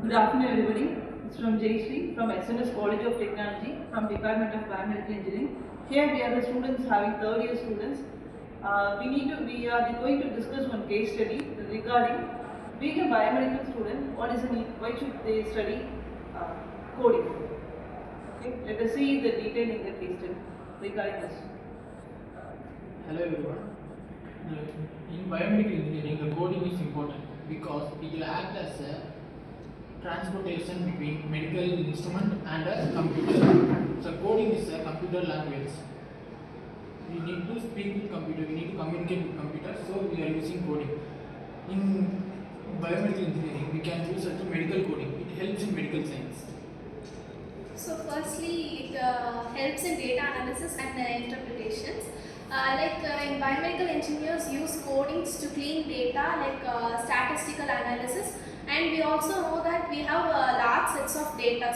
Good afternoon, everybody. It's from Jayshree from SNS College of Technology from Department of Biomedical Engineering. Here we are the students having third year students. We are going to discuss one case study regarding being a biomedical student. What is the need? Why should they study uh, coding? Okay, let us see the detail in the case study regarding this. Hello everyone. In biomedical engineering, the coding is important because it will act as a transportation between medical instrument and a computer. So coding is a computer language. We need to speak with computer, we need to communicate with computer, so we are using coding. In biomedical engineering, we can use such medical coding. It helps in medical science. So firstly, it helps in data analysis and interpretations. In biomedical engineers use codings to clean data like statistical analysis, and we also know that we have large sets of data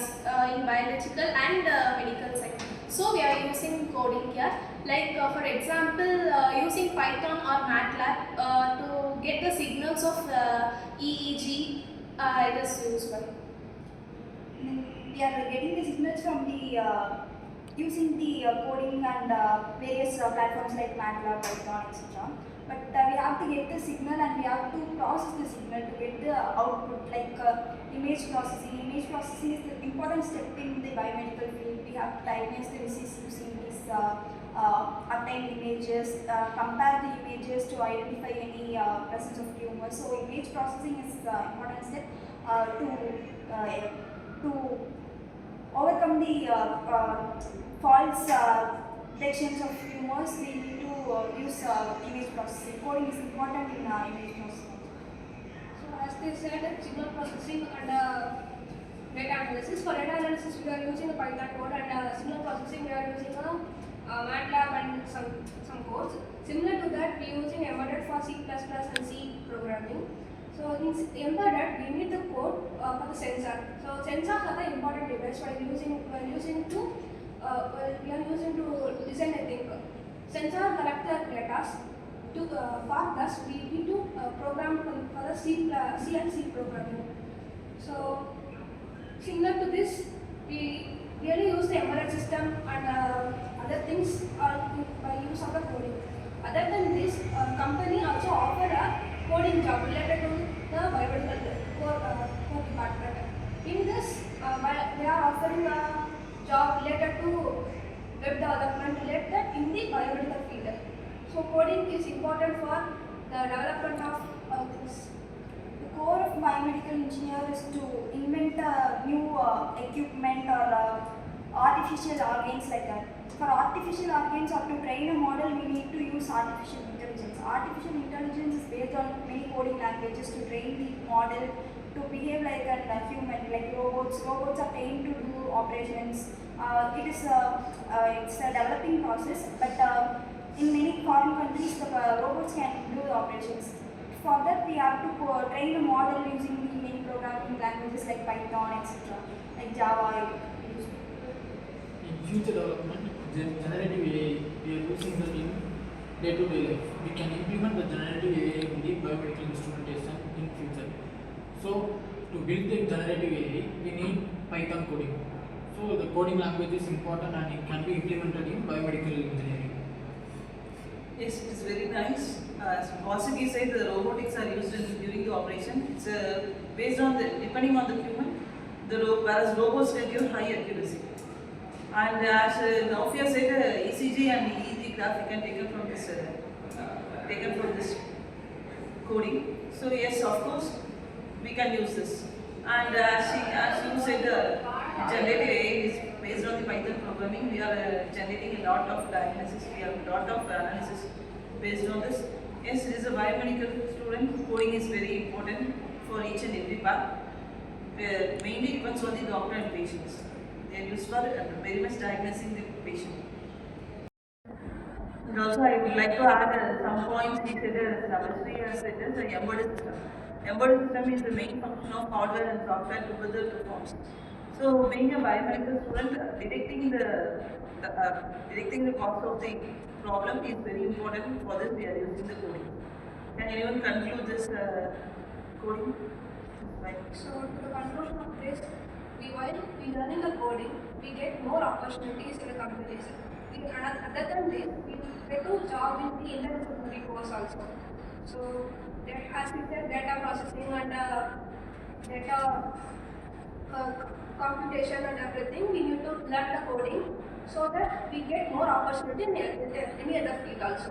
in biological and medical science. So we are using coding here. For example, using Python or MATLAB to get the signals of EEG, it is used. We are getting the signals from the using the coding and various platforms like MATLAB, Python, etc. But we have to get the signal and we have to process the signal to get the output like image processing. Image processing is the important step in the biomedical field. We have to diagnose the disease using these obtained images, compare the images to identify any presence of tumors. So image processing is important step to overcome the false detections of tumors. We need to use image processing. Coding is important in image processing. So as they said, signal processing and data analysis. For data analysis, we are using a Python code, and signal processing we are using a MATLAB and some codes. Similar to that, we are using embedded for C++ and C programming. So in embedded, we need the code for the sensor. So sensors are the important device we are using to listen. I think sensor collect the data. For thus we need to program for the C and C programming. So similar to this, we really use the embedded system and other things by use of the coding. Other than this, company also offer a coding job related to the biomedical core department. In this, they are offering a job related to web development related in the biomedical field. So coding is important for the development of this. The core of biomedical engineer is to invent new equipment or artificial organs like that. For artificial organs or to train a model, we need to use artificial intelligence. Artificial intelligence is based on many coding languages to train the model to behave like a human, like robots. Robots are trained to do operations. It's a developing process, but in many foreign countries, the robots can do the operations. For that, we have to train the model using the many programming languages like Python, etc., like Java. In future development, generative AI, we are using that in day-to-day life. We can implement the generative AI in the biomedical instrumentation in future. So, to build the generative AI, we need Python coding. So, the coding language is important and it can be implemented in biomedical engineering. Yes, it is very nice. As Vasiki said, the robotics are used during the operation. It's based on depending on the human. Whereas robots can give high accuracy. And as Naufia said, ECG and EEG graph we can take it from this coding. So yes, of course, we can use this. And as you said, generative AI is based on the Python programming. We are generating a lot of diagnosis. We have a lot of analysis based on this. Yes, it is a biomedical student. Coding is very important for each and every part. Mainly depends on the doctor and patients. They are used for very much diagnosing the patient. And also, I would like to add some points. He said Savastri has said the embedded system. Embedded system is the main function of hardware and software together performs. So, being a biomedical student, detecting the cause of the problem is very important. For this, we are using the coding. Can anyone conclude this coding? Right. So to the conclusion of this, while we learning the coding, we get more opportunities in the competition. Other than this, we get to job in the interdisciplinary course also. So that, as we said, data processing and data uh, computation and everything, we need to learn the coding so that we get more opportunity in any other field also.